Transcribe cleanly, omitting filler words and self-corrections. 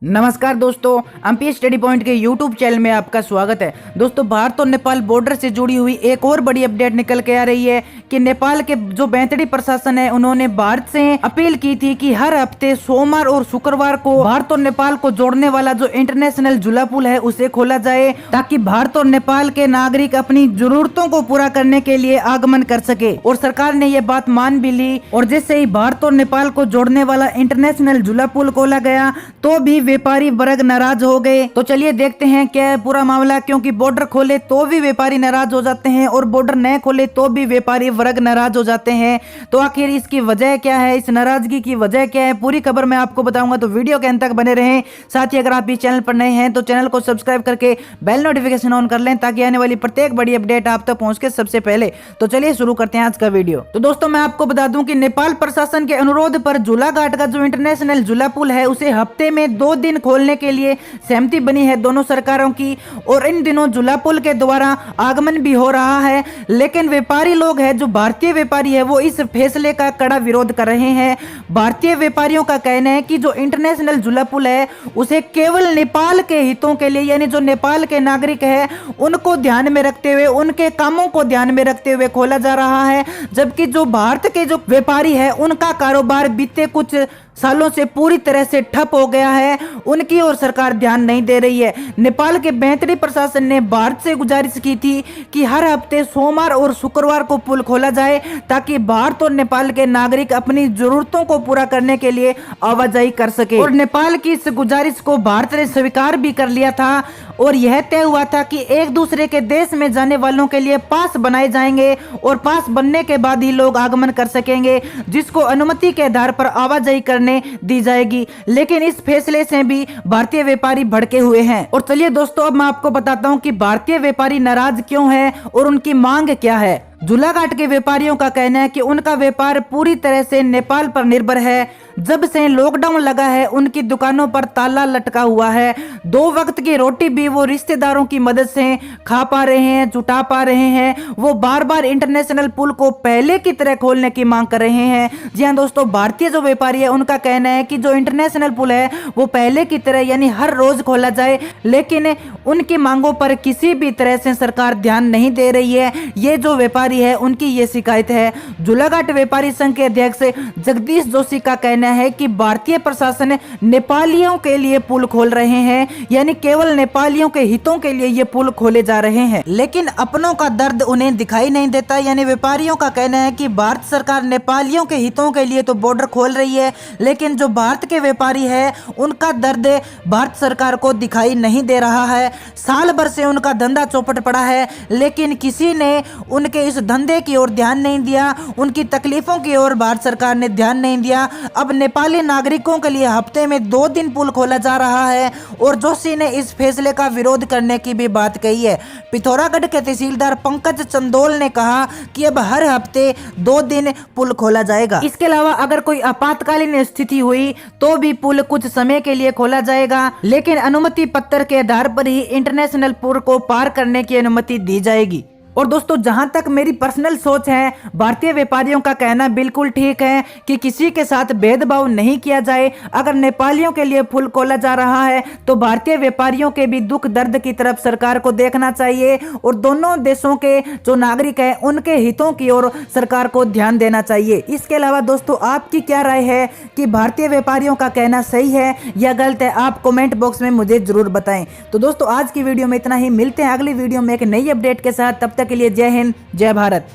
नमस्कार दोस्तों, MP study point के यूट्यूब चैनल में आपका स्वागत है। दोस्तों, भारत और नेपाल बॉर्डर से जुड़ी हुई एक और बड़ी अपडेट निकल के आ रही है कि नेपाल के जो बैंतडी प्रशासन है उन्होंने भारत से अपील की थी कि हर हफ्ते सोमवार और शुक्रवार को भारत और नेपाल को जोड़ने वाला जो इंटरनेशनल झूला पुल है उसे खोला जाए, ताकि भारत और नेपाल के नागरिक अपनी जरूरतों को पूरा करने के लिए आगमन कर सके। और सरकार ने ये बात मान भी ली, और जैसे ही भारत और नेपाल को जोड़ने वाला इंटरनेशनल झूला पुल खोला गया तो भी व्यापारी वर्ग नाराज हो गए। तो चलिए देखते हैं क्या है पूरा मामला, क्योंकि बॉर्डर खोले तो भी व्यापारी नाराज हो जाते हैं और बॉर्डर न खोले तो भी व्यापारी वर्ग नाराज हो जाते हैं। तो आखिर इसकी वजह क्या है, इस नाराजगी की वजह क्या है, पूरी खबर मैं आपको बताऊंगा। तो वीडियो के अंत तक बने रहें। साथ ही अगर आप इस चैनल पर नए हैं तो चैनल को सब्सक्राइब करके बेल नोटिफिकेशन ऑन कर लें, ताकि आने वाली प्रत्येक बड़ी अपडेट आप तक पहुंच के सबसे पहले। तो चलिए शुरू करते हैं आज का वीडियो। तो दोस्तों, मैं आपको बता दूं कि नेपाल प्रशासन के अनुरोध पर झूलाघाट का जो इंटरनेशनल झूला पुल है उसे हफ्ते में 2 दिन खोलने के लिए सहमति बनी है दोनों सरकारों की। और इन दिनों झूला पुल के द्वारा आगमन भी हो रहा है, लेकिन व्यापारी लोग हैं, जो भारतीय व्यापारी है, वो इस फैसले का कड़ा विरोध कर रहे हैं। भारतीय व्यापारियों का कहना है कि जो इंटरनेशनल झूला पुल है उसे केवल नेपाल के हितों के लिए, यानी जो नेपाल के नागरिक है उनको ध्यान में रखते हुए, उनके कामों को ध्यान में रखते हुए खोला जा रहा है। जबकि जो भारत के जो व्यापारी है उनका कारोबार बीते कुछ सालों से पूरी तरह से ठप हो गया है, उनकी ओर सरकार ध्यान नहीं दे रही है। नेपाल के बैंतडी प्रशासन ने भारत से गुजारिश की थी कि हर हफ्ते सोमवार और शुक्रवार को पुल खोला जाए, ताकि भारत और नेपाल के नागरिक अपनी जरूरतों को पूरा करने के लिए आवाजाही कर सके। और नेपाल की इस गुजारिश को भारत ने स्वीकार भी कर लिया था, और यह तय हुआ था कि एक दूसरे के देश में जाने वालों के लिए पास बनाए जाएंगे, और पास बनने के बाद ही लोग आगमन कर सकेंगे, जिसको अनुमति के आधार पर आवाजाही करने दी जाएगी। लेकिन इस फैसले से भी भारतीय व्यापारी भड़के हुए हैं। और चलिए दोस्तों, अब मैं आपको बताता हूं कि भारतीय व्यापारी नाराज क्यों है और उनकी मांग क्या है। झूलाघाट के व्यापारियों का कहना है कि उनका व्यापार पूरी तरह से नेपाल पर निर्भर है। जब से लॉकडाउन लगा है उनकी दुकानों पर ताला लटका हुआ है। 2 वक्त की रोटी भी वो रिश्तेदारों की मदद से खा पा रहे हैं, जुटा पा रहे हैं। वो बार बार इंटरनेशनल पुल को पहले की तरह खोलने की मांग कर रहे हैं। जी हाँ दोस्तों, भारतीय जो व्यापारी है उनका कहना है कि जो इंटरनेशनल पुल है वो पहले की तरह यानी हर रोज खोला जाए, लेकिन उनकी मांगों पर किसी भी तरह से सरकार ध्यान नहीं दे रही है। ये जो व्यापारी है उनकी ये शिकायत है। झूलाघाट व्यापारी संघ के अध्यक्ष जगदीश जोशी का कहना है कि भारतीय प्रशासन नेपालियों के लिए पुल खोल रहे हैं, यानी केवल नेपालियों के हितों के लिए ये पुल खोले जा रहे हैं, लेकिन अपनों का दर्द उन्हें दिखाई नहीं देता। यानी व्यापारियों का कहना है कि भारत सरकार नेपालियों के हितों के लिए तो बॉर्डर खोल रही है, लेकिन जो भारत के व्यापारी है उनका दर्द भारत सरकार को दिखाई नहीं दे रहा है। साल भर से उनका धंधा चौपट पड़ा है, लेकिन किसी ने उनके इस धंधे की ओर ध्यान नहीं दिया, उनकी तकलीफों की ओर भारत सरकार ने ध्यान नहीं दिया। अब नेपाली नागरिकों के लिए हफ्ते में 2 दिन पुल खोला जा रहा है, और जोशी ने इस फैसले का विरोध करने की भी बात कही है। पिथौरागढ़ के तहसीलदार पंकज चंदोल ने कहा कि अब हर हफ्ते 2 दिन पुल खोला जाएगा। इसके अलावा अगर कोई आपातकालीन स्थिति हुई तो भी पुल कुछ समय के लिए खोला जाएगा, लेकिन अनुमति पत्र के आधार पर ही इंटरनेशनल पुल को पार करने की अनुमति दी जाएगी। और दोस्तों, जहां तक मेरी पर्सनल सोच है, भारतीय व्यापारियों का कहना बिल्कुल ठीक है कि किसी के साथ भेदभाव नहीं किया जाए। अगर नेपालियों के लिए पुल खोला जा रहा है तो भारतीय व्यापारियों के भी दुख दर्द की तरफ सरकार को देखना चाहिए, और दोनों देशों के जो नागरिक हैं उनके हितों की ओर सरकार को ध्यान देना चाहिए। इसके अलावा दोस्तों, आपकी क्या राय है कि भारतीय व्यापारियों का कहना सही है या गलत है, आप कमेंट बॉक्स में मुझे जरूर बताएं। तो दोस्तों, आज की वीडियो में इतना ही। मिलते हैं अगली वीडियो में एक नई अपडेट के साथ। तब तक के लिए जय हिंद, जय भारत।